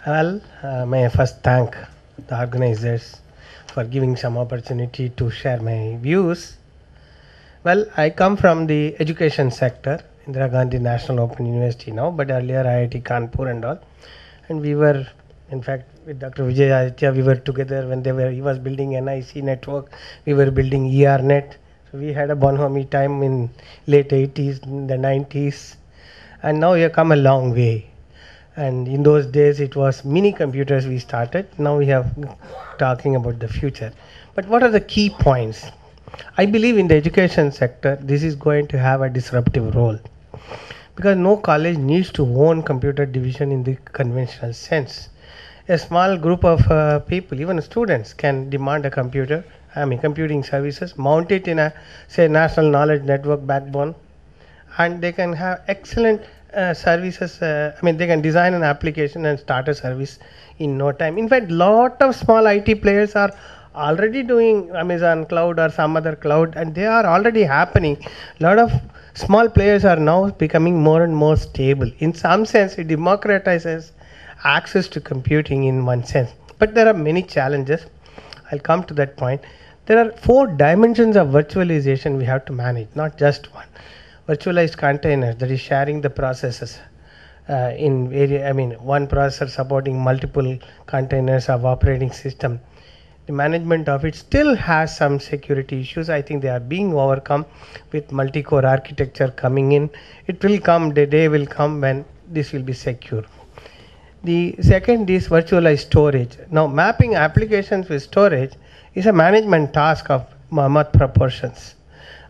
May I first thank the organizers for giving some opportunity to share my views. Well, I come from the education sector, Indira Gandhi National Open University now, but earlier IIT Kanpur and all. And we were, in fact, with Dr. Vijay Aditya, we were together when he was building NIC network, we were building ERNet. So we had a bonhomie time in late 80s, in the 90s, and now we have come a long way. And in those days it was mini computers we started. Now we have talking about the future. But what are the key points? I believe in the education sector this is going to have a disruptive role, because no college needs to own computer division in the conventional sense. A small group of people, even students, can demand a computing services, mount it in a, say, national knowledge network backbone, and they can have excellent services. They can design an application and start a service in no time. In fact, lot of small IT players are already doing Amazon cloud or some other cloud, and they are already happening. Lot of small players are now becoming more and more stable. In some sense, it democratizes access to computing in one sense, but there are many challenges. I'll come to that point. There are 4 dimensions of virtualization we have to manage, not just one. Virtualized containers, that is sharing the processes in one processor supporting multiple containers of operating system. The management of it still has some security issues. I think they are being overcome with multi-core architecture coming in. It will come, the day will come when this will be secure. The second is virtualized storage. Now, mapping applications with storage is a management task of mammoth proportions.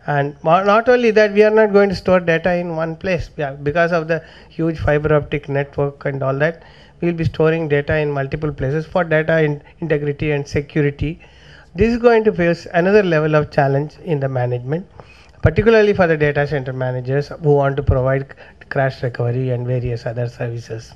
And not only that, we are not going to store data in one place. Because of the huge fiber optic network and all that, we will be storing data in multiple places for data integrity and security. This is going to face another level of challenge in the management, particularly for the data center managers who want to provide crash recovery and various other services.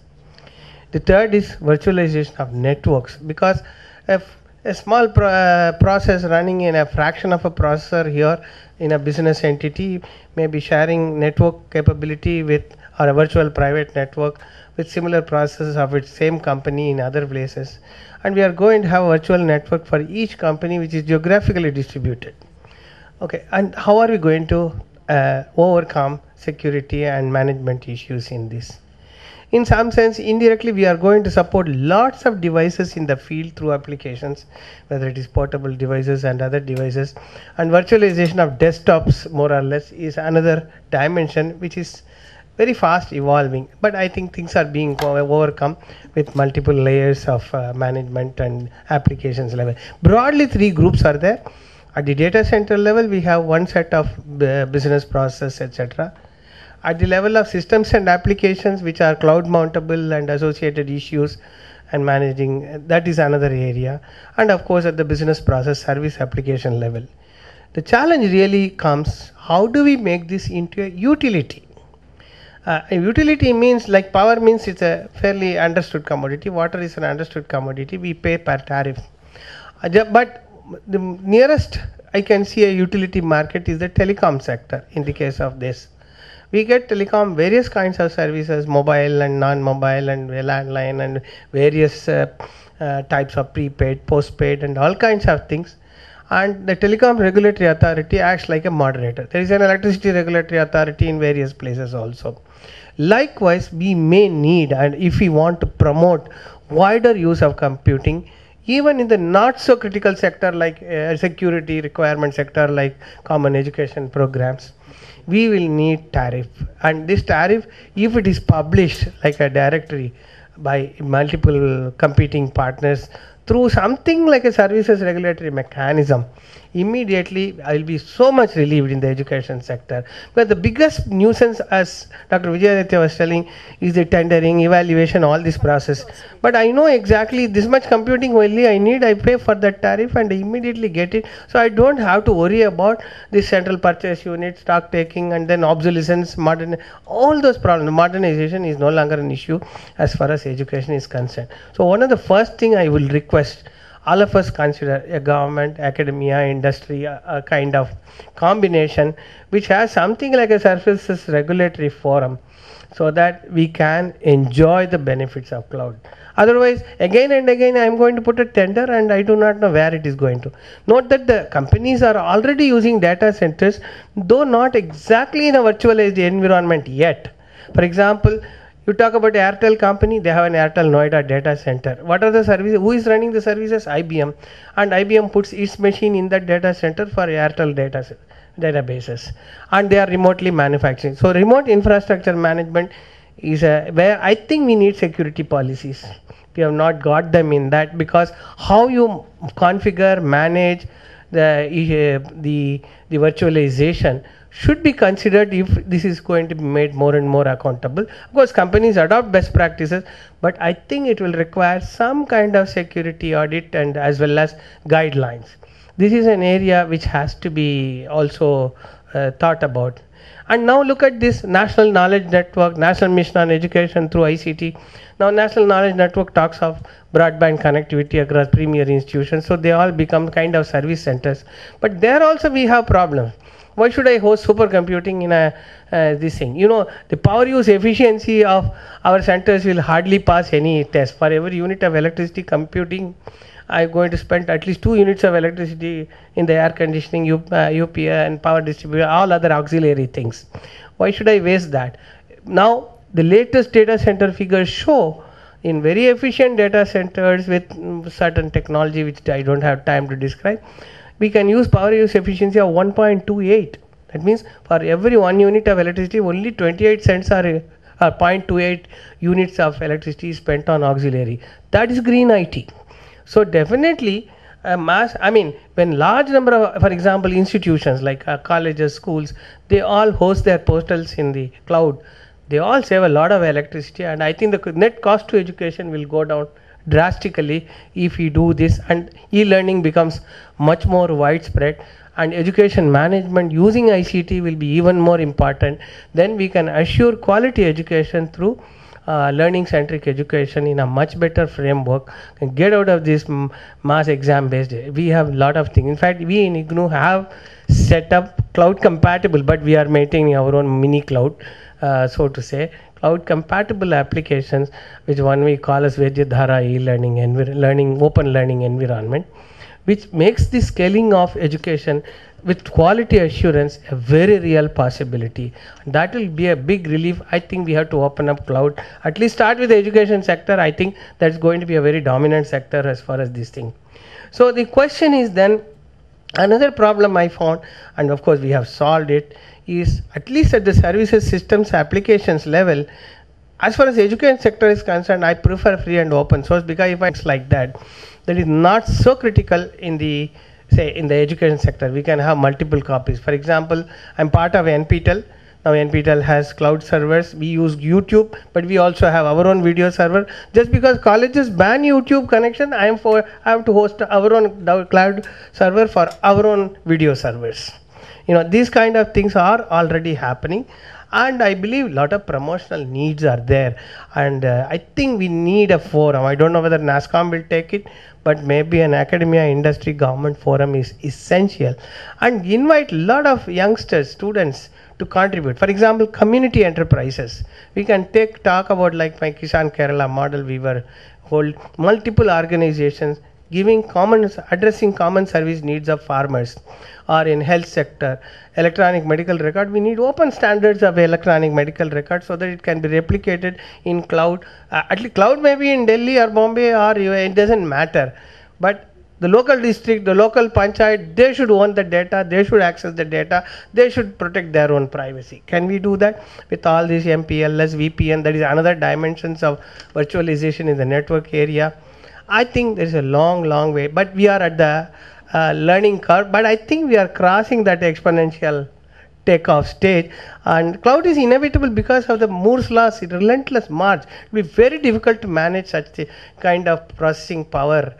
The third is virtualization of networks, because if a small process running in a fraction of a processor here in a business entity may be sharing network capability with, or a virtual private network with similar processes of its same company in other places, and we are going to have a virtual network for each company which is geographically distributed. Okay, and how are we going to overcome security and management issues in this? In some sense, indirectly, we are going to support lots of devices in the field through applications, whether it is portable devices and other devices. And virtualization of desktops, more or less, is another dimension which is very fast evolving. But I think things are being overcome with multiple layers of management and applications level. Broadly, 3 groups are there. At the data center level, we have one set of business process, etc. At the level of systems and applications which are cloud mountable and associated issues and managing, that is another area. And of course at the business process service application level. The challenge really comes, how do we make this into a utility? A utility means, like power means it's a fairly understood commodity, water is an understood commodity, we pay per tariff. But the nearest I can see a utility market is the telecom sector in the case of this. We get telecom, various kinds of services, mobile and non-mobile and landline and various types of prepaid, postpaid and all kinds of things. And the telecom regulatory authority acts like a moderator. There is an electricity regulatory authority in various places also. Likewise, we may need, and if we want to promote wider use of computing, even in the not so critical sector like security requirement sector like common education programs, we will need tariff. And this tariff, if it is published like a directory by multiple competing partners through something like a services regulatory mechanism, immediately I will be so much relieved in the education sector. But the biggest nuisance, as Dr. Vijayaditya was telling, is the tendering, evaluation, all this process. But I know exactly this much computing only I need, I pay for that tariff and I immediately get it. So I don't have to worry about this central purchase unit, stock taking and then obsolescence, all those problems. Modernization is no longer an issue as far as education is concerned. So one of the first thing I will request all of us consider a government, academia, industry, a kind of combination which has something like a services regulatory forum so that we can enjoy the benefits of cloud. Otherwise, again and again, I am going to put a tender and I do not know where it is going to. Note that the companies are already using data centers, though not exactly in a virtualized environment yet. For example, you talk about Airtel company, they have an Airtel Noida data center. What are the services? Who is running the services? IBM. And IBM puts its machine in that data center for Airtel databases. And they are remotely manufacturing. So remote infrastructure management is where I think we need security policies. We have not got them in that, because how you configure, manage the virtualization should be considered if this is going to be made more and more accountable. Of course, companies adopt best practices, but I think it will require some kind of security audit and as well as guidelines. This is an area which has to be also thought about. And now look at this National Knowledge Network, National Mission on Education through ICT. Now National Knowledge Network talks of broadband connectivity across premier institutions, so they all become kind of service centers. But there also we have problems. Why should I host supercomputing in this thing? You know, the power use efficiency of our centers will hardly pass any test. For every unit of electricity computing, I'm going to spend at least 2 units of electricity in the air conditioning, UPS and power distribution, all other auxiliary things. Why should I waste that? Now, the latest data center figures show in very efficient data centers with certain technology which I don't have time to describe, we can use power use efficiency of 1.28. That means for every 1 unit of electricity, only 28 cents are 0.28 units of electricity is spent on auxiliary. That is green IT. So definitely when large number of, for example, institutions like colleges, schools, they all host their portals in the cloud. They all save a lot of electricity, and I think the net cost to education will go down drastically if we do this, and e-learning becomes much more widespread, and education management using ICT will be even more important. Then we can assure quality education through learning centric education in a much better framework, and get out of this mass exam based. We have a lot of things. In fact, we in IGNOU have set up cloud compatible, but we are maintaining our own mini cloud, so to say, cloud compatible applications, which one we call as Vidyadhara e-learning, open learning environment, which makes the scaling of education with quality assurance a very real possibility. That will be a big relief. I think we have to open up cloud, at least start with the education sector. I think that's going to be a very dominant sector as far as this thing. So the question is then, another problem I found, and of course we have solved it, is at least at the services, systems, applications level, as far as the education sector is concerned, I prefer free and open source, because if it's like that, that is not so critical in the, say, in the education sector. We can have multiple copies. For example, I'm part of NPTEL. Now NPTEL has cloud servers. We use YouTube, but we also have our own video server. Just because colleges ban YouTube connection, I have to host our own cloud server for our own video servers. You know, these kind of things are already happening, and I believe a lot of promotional needs are there, and I think we need a forum. I don't know whether NASSCOM will take it, but maybe an academia, industry, government forum is essential, and invite a lot of youngsters, students to contribute. For example, community enterprises. We can talk about, like my Kisan Kerala model, we were hold multiple organizations addressing common service needs of farmers, or in health sector, electronic medical record. We need open standards of electronic medical record so that it can be replicated in cloud. At least cloud may be in Delhi or Bombay, or it doesn't matter, but the local district, the local panchayat, they should own the data, they should access the data, they should protect their own privacy. Can we do that with all these MPLS, VPN? That is another dimensions of virtualization in the network area. I think there is a long way, but we are at the learning curve, but I think we are crossing that exponential takeoff stage, and cloud is inevitable because of the Moore's law's relentless march. It will be very difficult to manage such a kind of processing power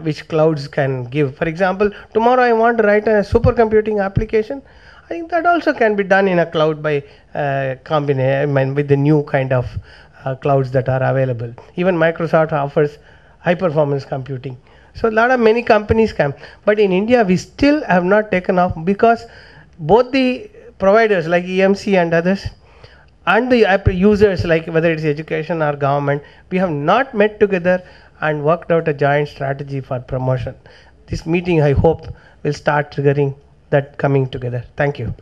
which clouds can give. For example, tomorrow I want to write a supercomputing application. I think that also can be done in a cloud by combination with the new kind of clouds that are available. Even Microsoft offers high performance computing. So many companies can, but in India we still have not taken off, because both the providers like EMC and others and the app users, like whether it's education or government, we have not met together and worked out a joint strategy for promotion. This meeting, I hope, will start triggering that coming together. Thank you.